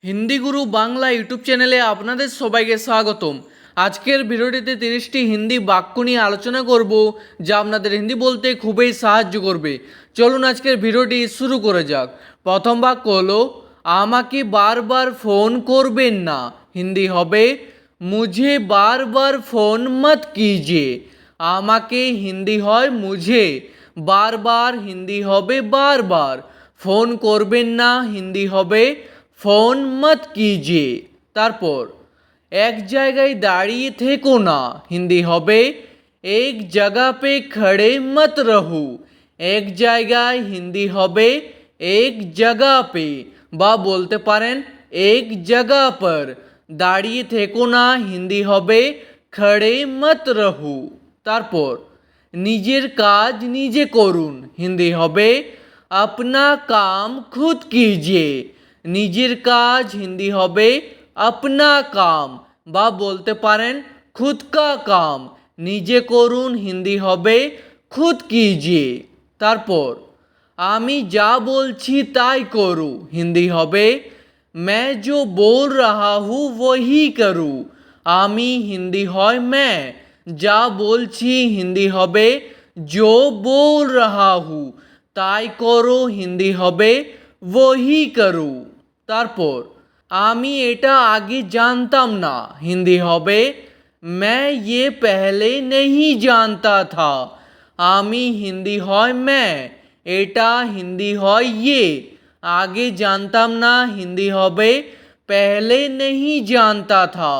হিন্দি গুরু Bangla YouTube চ্যানেলে আপনাদের সবাইকে স্বাগতম। আজকের ভিডিওটিতে 30টি হিন্দি বাক্য নিয়ে আলোচনা করব, যা আপনাদের হিন্দি বলতে খুবই সাহায্য করবে। চলুন আজকের ভিডিওটি শুরু করা যাক। প্রথম বাক্য হলো আমাকে বারবার ফোন করবেন না। হিন্দি হবে মুঝে বারবার ফোন মত কিজিয়ে। আমাকে হিন্দি হয় মুঝে, বারবার হিন্দি হবে বারবার, ফোন করবেন না হিন্দি হবে ফোন মত কিজিয়ে। তারপর এক জায়গায় দাঁড়িয়ে থেকো না হিন্দি হবে এক জায়গা পে খড়ে মত রহো। এক জায়গায় হিন্দি হবে এক জায়গা পে, বা বলতে পারেন এক জায়গা পর। দাঁড়িয়ে থেকো না হিন্দি হবে খড়ে মত রহো। তারপর নিজের কাজ নিজে করুন হিন্দি হবে আপনা কাম খুদ কিজিয়ে। নিজের কাজ হিন্দি হবে আপনা কাম, বা বলতে পারেন খুদ কা কাম। নিজে করুন হিন্দি হবে খুদ কিজিয়ে। তারপর আমি যা বলছি তাই করো হিন্দি হবে मैं जो बोल रहा हूँ वही करूँ। আমি হিন্দি হয় मैं, যা বলছি হিন্দি হবে जो बोल रहा हूँ, তাই করো হিন্দি হবে वही करूँ। তারপর আমি এটা আগে জানতাম না হিন্দি হবে मैं ये पहले नहीं जानता था। আমি হিন্দি হয় मैं, এটা হিন্দি হয় ये। আগে জানতাম না হিন্দি হবে पहले नहीं जानता था।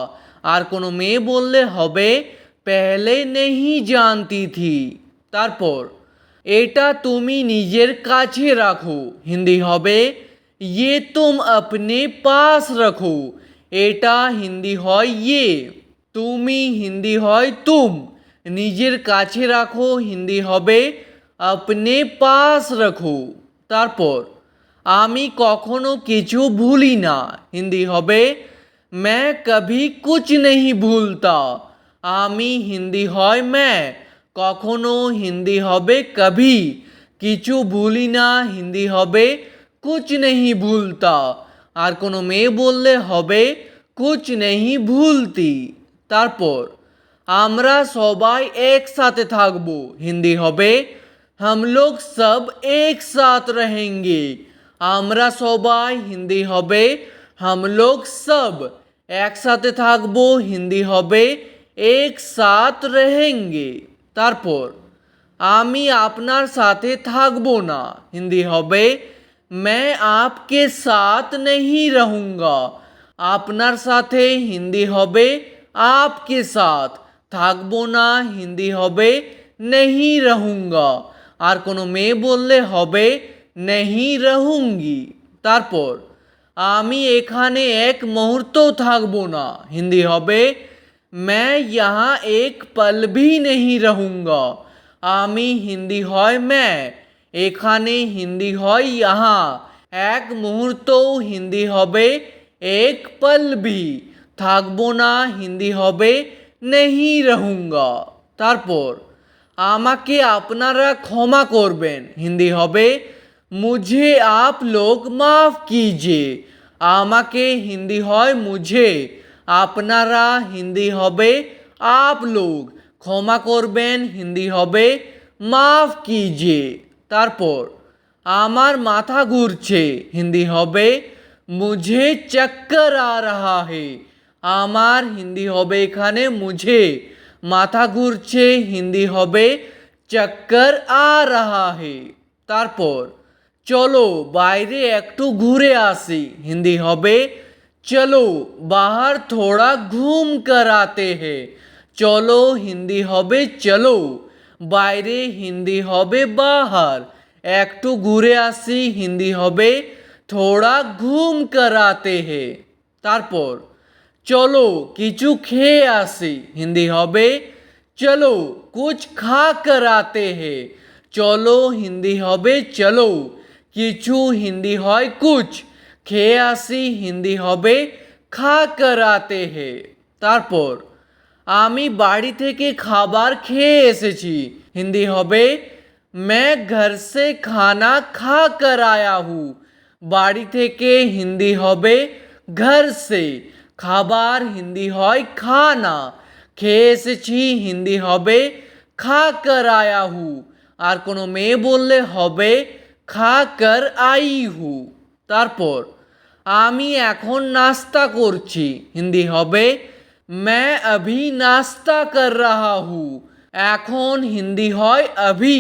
আর কোনো মেয়ে বললে হবে पहले नहीं जानती थी। তারপর এটা তুমি নিজের কাছে রাখো হিন্দি হবে ये तुम अपने पास रखो। এটা হিন্দি হয় ये, তুমি হিন্দি হয় तुम, নিজের কাছে রাখো হিন্দি হবে अपने पास रखो। তারপর আমি কখনো কিছু ভুলি না হিন্দি হবে मैं कभी कुछ नहीं भूलता। আমি হিন্দি হয় मैं, কখনো হিন্দি হবে कभी, কিছু ভুলি না হিন্দি হবে कुछ नहीं भूलता। আর কোনো মেয়ে বললে হবে कुछ नहीं भूलती। তারপর আমরা সবাই একসাথে থাকবো হিন্দি হবে हम लोग सब एक साथ रहेंगे। আমরা সবাই হিন্দি হবে हम लोग सब, একসাথে থাকবো হিন্দি হবে एक साथ रहेंगे। তারপর আমি আপনার সাথে থাকবো না হিন্দি হবে मैं आपके साथ नहीं रहूँगा। আপনার সাথে হিন্দি হবে आपके साथ, থাকবো না হিন্দি হবে नहीं रहूँगा। আর কোনো মেয়ে বললে হবে नहीं रहूँगी। তারপর আমি এখানে এক মুহূর্তও থাকবো না হিন্দি হবে मैं यहाँ एक पल भी नहीं रहूँगा। আমি হিন্দি হয় मैं, এখানে হিন্দি হয় यहाँ, এক মুহূর্তও হিন্দি হবে এক पल भी, থাকবো না হিন্দি হবে नहीं रहूँगा। তারপর আমাকে আপনারা ক্ষমা করবেন হিন্দি হবে मुझे आप लोग माफ़ कीजिए। আমাকে হিন্দি হয় मुझे, আপনারা হিন্দি হবে आप लोग, ক্ষমা করবেন হিন্দি হবে माफ़ कीजिए। তারপর আমার মাথা ঘুরছে হিন্দি হবে मुझे चक्कर आ रहा है। আমার হিন্দি হবে এখানে मुझे, মাথা ঘুরছে হিন্দি হবে चक्कर आ रहा है। তারপর চলো বাইরে একটু ঘুরে আসি হিন্দি হবে चलो बाहर थोड़ा घूम कर आते हैं। চলো হিন্দি হবে চলো, বাইরে হিন্দি হবে বাহার, একটু ঘুরে আসি হিন্দি হবে थोड़ा घूम कर आते हैं। তারপর চলো কিছু খেয়ে আসি হিন্দি হবে चलो कुछ खा कर आते हैं। চলো হিন্দি হবে চলো, কিছু হিন্দি হয় कुछ, খেয়ে আসি হিন্দি হবে खा कर आते हैं। তারপর আমি বাড়ি থেকে খাবার খেয়ে এসেছি হিন্দি হবে मैं घर से खाना खा कर आया हूँ। বাড়ি থেকে হিন্দি হবে घर से। খাবার হিন্দি হয় খানা। খেয়ে এসেছি হিন্দি হবে খা কর আয়া হু। আর কোনো মেয়ে বললে হবে খা কর আই হু। তারপর আমি এখন নাস্তা করছি হিন্দি হবে मैं अभी नाश्ता कर रहा हूँ। এখন হিন্দি হয় अभी,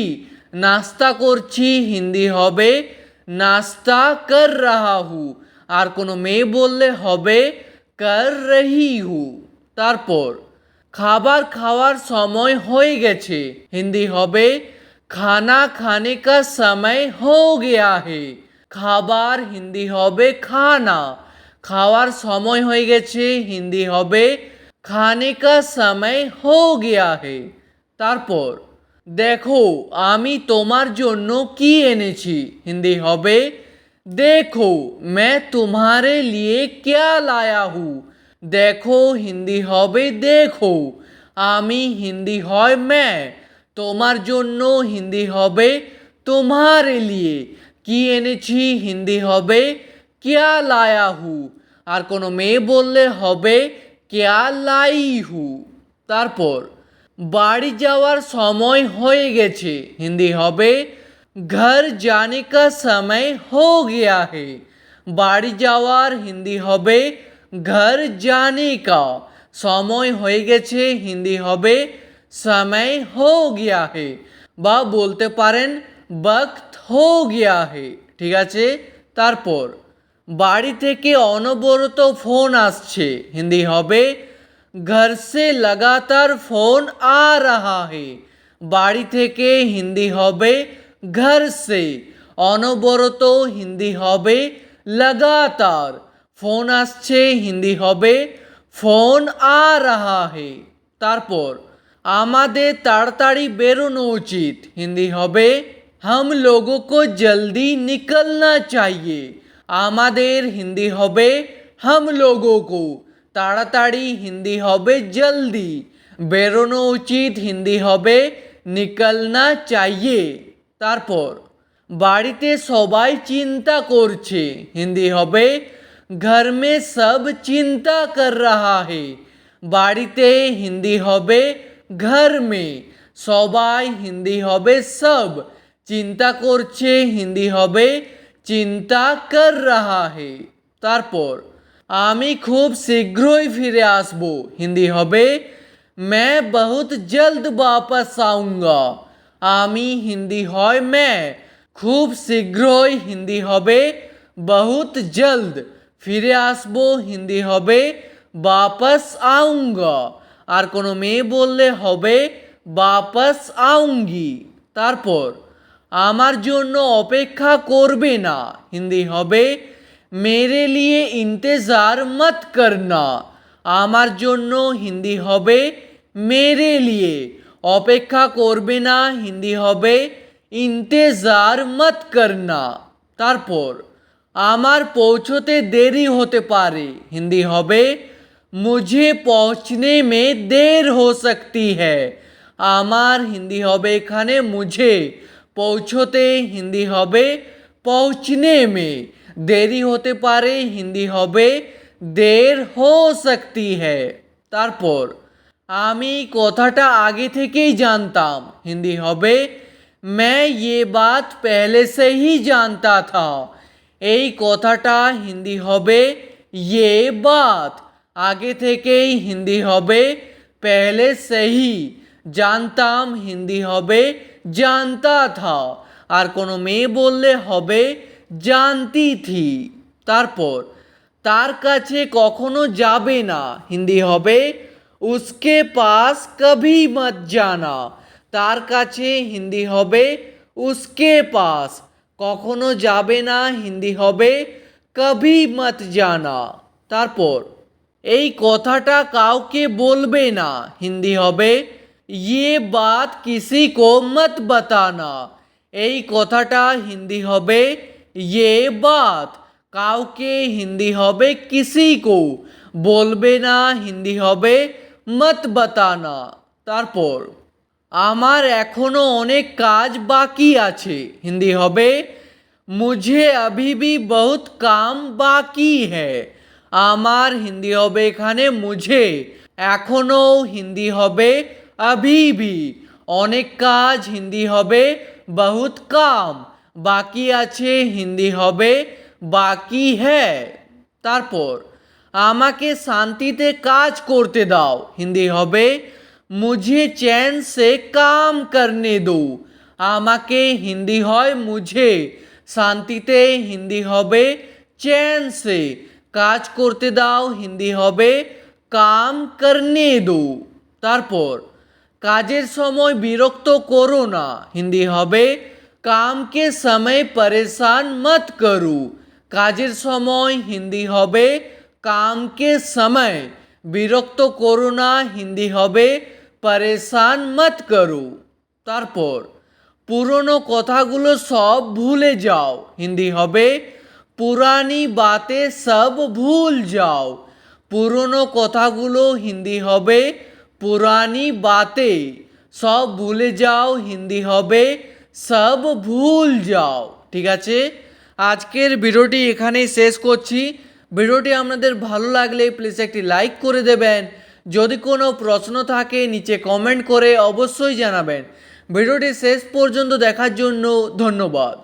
নাস্তা করছি হিন্দি হবে नाश्ता कर रहा हूँ। আর কোনো মেয়ে বললে হবে कर रही हूँ। তারপর খাবার খাওয়ার সময় হয়ে গেছে হিন্দি হবে खाना खाने का समय हो गया है। খাবার হিন্দি হবে খানা। খাওয়ার সময় হয়ে গেছে হিন্দি হবে खाने का समय हो गया है। তারপর দেখো আমি তোমার জন্য কি এনেছি হিন্দি হবে देखो मैं तुम्हारे लिए क्या लाया हूँ। দেখো হিন্দি হবে দেখো। আমি হিন্দি হয় मैं, তোমার জন্য হিন্দি হবে तुम्हारे लिए। কি এনেছি হিন্দি হবে क्या लाया हूँ। আর কোনো মেয়ে বললে হবে क्या लाई हूँ। তারপর বাড়ি যাওয়ার সময় হয়ে গেছে হিন্দি হবে घर जाने का समय हो गया है। বাড়ি যাওয়ার হিন্দি হবে घर जाने का। সময় হয়ে গেছে হিন্দি হবে समय हो गया है। বা বলতে পারেন वक्त हो गया है। ঠিক আছে। তারপর বাড়ি থেকে অনবরত ফোন আসছে হিন্দি হবে घर से लगातार फोन आ रहा है। বাড়ি থেকে হিন্দি হবে घर से। অনবরত হিন্দি হবে लगातार। ফোন আসছে হিন্দি হবে फोन आ रहा है। তারপর আমাদের তাড়াতাড়ি বেরোনো উচিত হিন্দি হবে हम लोगों को जल्दी निकलना चाहिए। আমাদের হিন্দি হবে हम लोगों को। তাড়াতাড়ি হিন্দি হবে জলদি। বেরোনো উচিত হিন্দি হবে নিকলনা চাইয়ে। তারপর বাড়িতে সবাই চিন্তা করছে হিন্দি হবে घर में सब चिंता कर रहा है। বাড়িতে হিন্দি হবে घर में, সবাই হিন্দি হবে सब, চিন্তা করছে হিন্দি হবে চিন্তা कर रहा है। তারপর আমি খুব শীঘ্রই ফিরে আসব হিন্দি হবে मैं बहुत जल्द वापस आऊँगा। আমি হিন্দি হয় मैं, খুব শীঘ্রই হিন্দি হবে बहुत जल्द, ফিরে আসব হিন্দি হবে वापस आऊँगा। আর কোনো মেয়ে বললে হবে वापस आऊँगी। তারপর আমার জন্য অপেক্ষা করবে না হিন্দি হবে मेरे लिए इंतज़ार मत करना। আমার জন্য হিন্দি হবে मेरे लिए, অপেক্ষা করবে না হিন্দি হবে इंतज़ार मत करना। তারপর আমার পৌঁছতে দেরি হতে পারে হিন্দি হবে मुझे पहुंचने में देर हो सकती है। আমার হিন্দি হবে এখানে मुझे, পৌঁছতে হিন্দি হবে पहुंचने में, দেরি হতে পারে হিন্দি হবে देर हो सकती है। তারপর আমি কথাটা আগে থেকেই জানতাম হিন্দি হবে मैं ये बात पहले से ही जानता था। এই কথাটা হিন্দি হবে ये बात, আগে থেকেই হিন্দি হবে पहले से ही, জানতাম হিন্দি হবে जानता था। আর কোনো মেয়ে বললে হবে जानती थी। তারপর তার কাছে কখনো যাবে না হিন্দি হবে उसके पास कभी मत जाना। তার কাছে হিন্দি হবে उसके पास, কখনো যাবে না হিন্দি হবে कभी मत जाना। তারপর এই কথাটা কাউকে বলবে না হিন্দি হবে ये बात किसी को मत बताना। এই কথাটা হিন্দি হবে ये बात, কাউকে হিন্দি হবে किसी को, বলবে না হিন্দি হবে मत बताना। তারপর আমার এখনো অনেক কাজ বাকি আছে হিন্দি হবে मुझे अभी भी बहुत काम बाकी है। আমার হিন্দি হবে এখানে মুঝে, এখনও হিন্দি হবে अभी भी, অনেক কাজ হিন্দি হবে बहुत काम, বাকি আছে হিন্দি হবে বাকি হ্যায়। তারপর আমাকে শান্তিতে কাজ করতে দাও হিন্দি হবে মুঝে चैन से काम करने दो, আমাকে হিন্দি হয় মুঝে, শান্তিতে হিন্দি হবে चैन से, কাজ করতে দাও হিন্দি হবে काम करने दो। তারপর কাজের সময় বিরক্ত করো না হিন্দি হবে काम के समय परेशान मत करो, কাজের সময় হিন্দি হবে काम के समय, বিরক্ত করো না হিন্দি হবে परेशान मत करो। তারপর পুরনো কথাগুলো সব ভুলে যাও হিন্দি হবে পুরানি বাতে সব ভুল যাও, পুরনো কথাগুলো হিন্দি হবে পুরানি বাতে, সব ভুলে যাও হিন্দি হবে সব ভুল যাও। ঠিক আছে, আজকের ভিডিওটি এখানেই শেষ করছি। ভিডিওটি আপনাদের ভালো লাগলে প্লিজ একটি লাইক করে দেবেন, যদি কোনো প্রশ্ন থাকে নিচে কমেন্ট করে অবশ্যই জানাবেন। ভিডিওটি শেষ পর্যন্ত দেখার জন্য ধন্যবাদ।